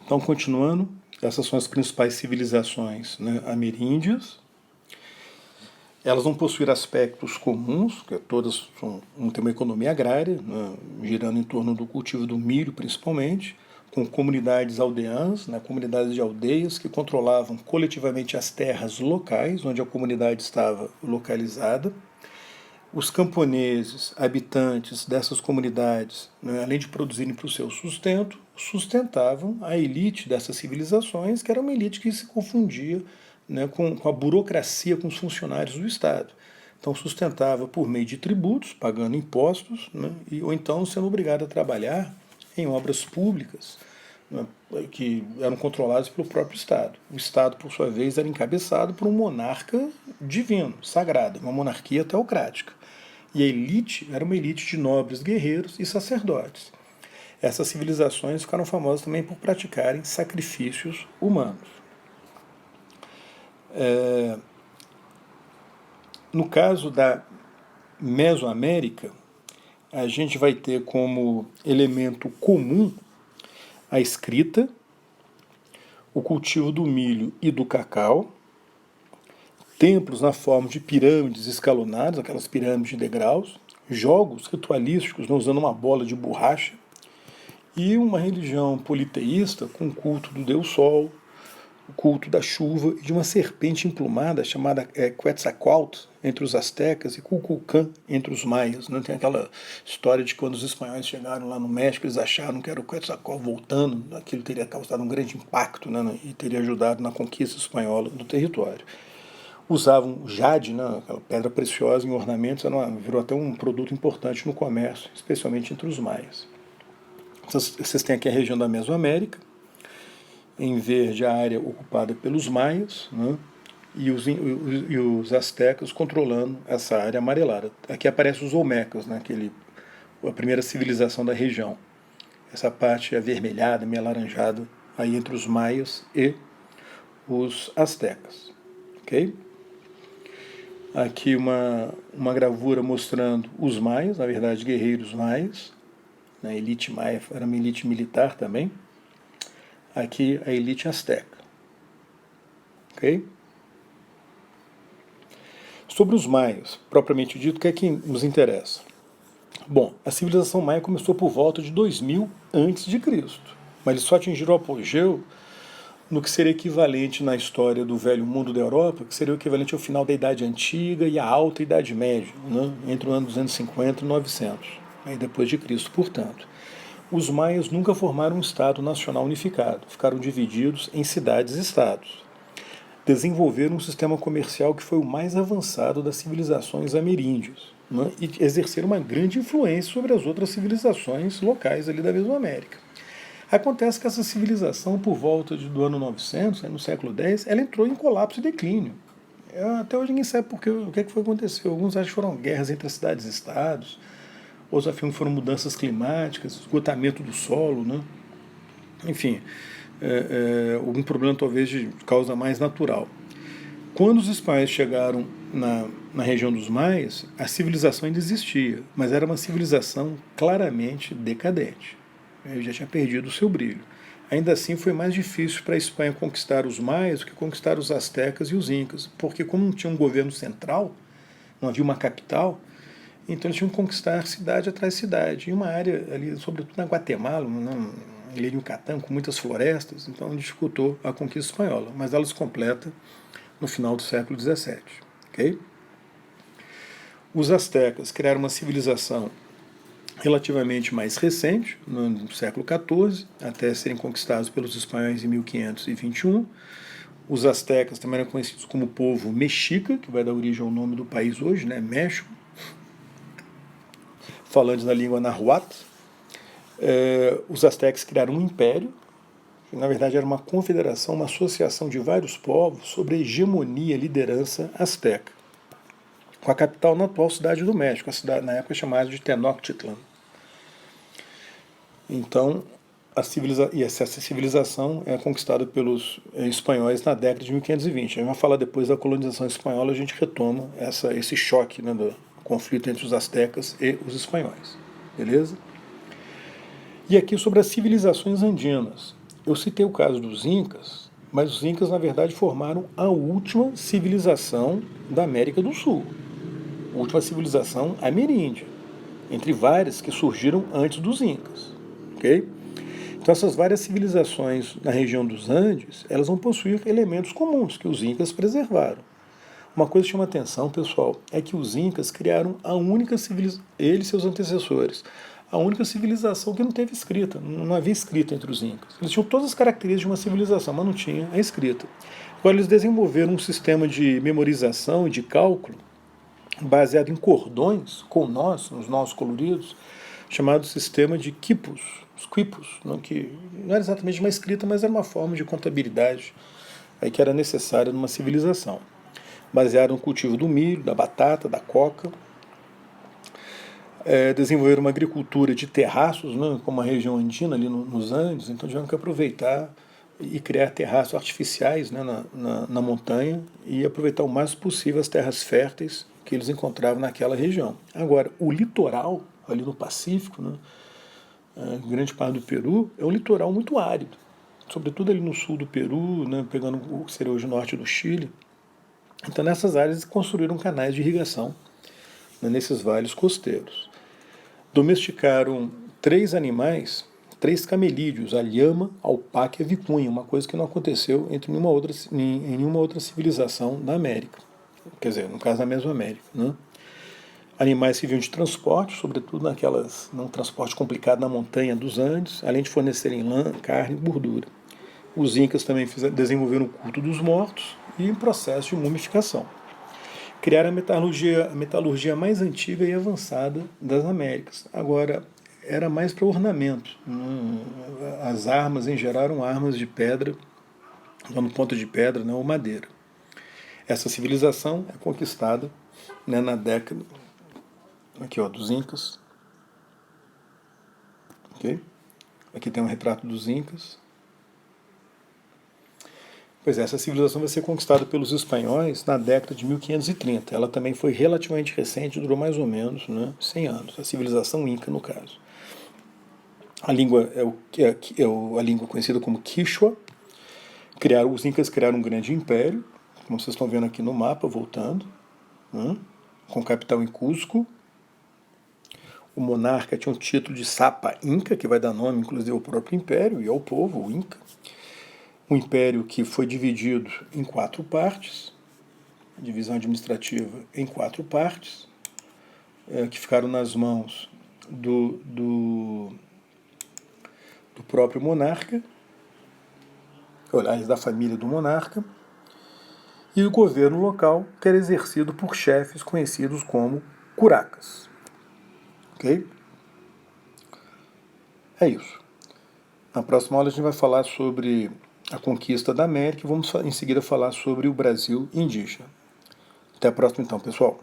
Então, continuando, essas são as principais civilizações, né, ameríndias. Elas vão possuir aspectos comuns, que todas vão ter uma economia agrária, né, girando em torno do cultivo do milho, principalmente, com comunidades aldeãs, né, comunidades de aldeias que controlavam coletivamente as terras locais, onde a comunidade estava localizada. Os camponeses, habitantes dessas comunidades, né, além de produzirem para o seu sustento, sustentavam a elite dessas civilizações, que era uma elite que se confundia, né, com a burocracia, com os funcionários do Estado. Então sustentava por meio de tributos, pagando impostos, né, ou então sendo obrigado a trabalhar em obras públicas, né, que eram controladas pelo próprio Estado. O Estado, por sua vez, era encabeçado por um monarca divino, sagrado, uma monarquia teocrática. E a elite era uma elite de nobres, guerreiros e sacerdotes. Essas civilizações ficaram famosas também por praticarem sacrifícios humanos. No caso da Mesoamérica, a gente vai ter como elemento comum a escrita, o cultivo do milho e do cacau, templos na forma de pirâmides escalonadas, aquelas pirâmides de degraus, jogos ritualísticos usando uma bola de borracha, e uma religião politeísta com o culto do deus Sol, o culto da chuva e de uma serpente emplumada chamada Quetzalcoatl entre os astecas e Kukulcán entre os maias. Não tem aquela história de quando os espanhóis chegaram lá no México, eles acharam que era o Quetzalcoatl voltando, aquilo teria causado um grande impacto, né, e teria ajudado na conquista espanhola do território. Usavam jade, né, aquela pedra preciosa em ornamentos, virou até um produto importante no comércio, especialmente entre os maias. Vocês têm aqui a região da Mesoamérica, em verde a área ocupada pelos maias, né, e os astecas controlando essa área amarelada. Aqui aparecem os olmecas, né, a primeira civilização da região. Essa parte avermelhada, meio alaranjada, aí entre os maias e os astecas. Ok? Aqui uma gravura mostrando os maias, na verdade guerreiros maias. A elite maia era uma elite militar também. Aqui a elite asteca. Ok? Sobre os maias, propriamente dito, o que é que nos interessa? Bom, a civilização maia começou por volta de 2000 a.C., mas eles só atingiram o apogeu no que seria equivalente na história do velho mundo da Europa, que seria o equivalente ao final da Idade Antiga e à Alta Idade Média, né, entre o ano 250 e 900, aí depois de Cristo, portanto. Os maias nunca formaram um Estado nacional unificado, ficaram divididos em cidades-estados. Desenvolveram um sistema comercial que foi o mais avançado das civilizações ameríndias, né, e exerceram uma grande influência sobre as outras civilizações locais ali da Mesoamérica. Acontece que essa civilização, por volta do ano 900, no século X, ela entrou em colapso e declínio. Até hoje ninguém sabe o que foi que aconteceu. Alguns acham que foram guerras entre as cidades e estados, outros afirmam que foram mudanças climáticas, esgotamento do solo, né? Enfim, algum problema talvez de causa mais natural. Quando os espanhóis chegaram na região dos maias, a civilização ainda existia, mas era uma civilização claramente decadente. Ele já tinha perdido o seu brilho. Ainda assim, foi mais difícil para a Espanha conquistar os maias do que conquistar os astecas e os incas, porque como não tinha um governo central, não havia uma capital, então eles tinham que conquistar cidade atrás de cidade. E uma área ali, sobretudo na Guatemala, ali em Yucatán, com muitas florestas, então dificultou a conquista espanhola, mas ela se completa no final do século XVII. Okay? Os astecas criaram uma civilização relativamente mais recente, no século XIV, até serem conquistados pelos espanhóis em 1521. Os astecas também eram conhecidos como povo mexica, que vai dar origem ao nome do país hoje, né, México, falantes da língua nahuatl. Os astecas criaram um império, que na verdade era uma confederação, uma associação de vários povos sobre a hegemonia e liderança asteca, com a capital na atual cidade do México, a cidade na época chamada de Tenochtitlan. Então, essa civilização é conquistada pelos espanhóis na década de 1520. A gente vai falar depois da colonização espanhola, a gente retoma esse choque, né, do conflito entre os astecas e os espanhóis. Beleza? E aqui sobre as civilizações andinas. eu citei o caso dos Incas, mas os Incas, na verdade, formaram a última civilização da América do Sul, a última civilização ameríndia, entre várias que surgiram antes dos Incas, ok? Então essas várias civilizações na região dos Andes, elas vão possuir elementos comuns que os Incas preservaram. Uma coisa que chama atenção, pessoal, é que os Incas criaram a única civilização, eles e seus antecessores, a única civilização que não teve escrita, não havia escrita entre os Incas. Eles tinham todas as características de uma civilização, mas não tinha a escrita. Agora eles desenvolveram um sistema de memorização e de cálculo baseado em cordões, com nós, os nós coloridos, chamado sistema de quipus, os quipus, não, que não era exatamente uma escrita, mas era uma forma de contabilidade aí, que era necessária numa civilização. Baseado no cultivo do milho, da batata, da coca. Desenvolveram uma agricultura de terraços, né, como a região andina ali nos Andes, então tiveram que aproveitar e criar terraços artificiais, né, na montanha e aproveitar o mais possível as terras férteis que eles encontravam naquela região. Agora, o litoral, ali no Pacífico, né, grande parte do Peru, é um litoral muito árido, sobretudo ali no sul do Peru, né, pegando o que seria hoje o norte do Chile. Então, nessas áreas, construíram canais de irrigação, né, nesses vales costeiros. Domesticaram 3 animais, 3 camelídeos, a lhama, a alpaca e a vicunha, uma coisa que não aconteceu em nenhuma outra civilização da América. Quer dizer, no caso da Mesoamérica. Né? Animais que vinham de transporte, sobretudo num transporte complicado na montanha dos Andes, além de fornecerem lã, carne e gordura. Os Incas também desenvolveram o culto dos mortos e um processo de mumificação. Criaram a metalurgia mais antiga e avançada das Américas. Agora, era mais para ornamento. As armas, em geral, eram armas de pedra, no ponto de pedra, ou madeira. Essa civilização é conquistada, né, na década aqui, ó, dos Incas. Okay? Aqui tem um retrato dos Incas. Pois é, essa civilização vai ser conquistada pelos espanhóis na década de 1530. Ela também foi relativamente recente, durou mais ou menos, né, 100 anos. A civilização Inca, no caso. A língua a língua conhecida como Quichua. Os Incas criaram um grande império, como vocês estão vendo aqui no mapa, voltando, né, com capital em Cusco. O monarca tinha o título de Sapa Inca, que vai dar nome, inclusive, ao próprio império e ao povo, o Inca. Um império que foi dividido em 4 partes, divisão administrativa em 4 partes, que ficaram nas mãos do próprio monarca, aliás, da família do monarca, e o governo local, que era exercido por chefes conhecidos como curacas. Ok? É isso. Na próxima aula a gente vai falar sobre a conquista da América e vamos em seguida falar sobre o Brasil indígena. Até a próxima então, pessoal.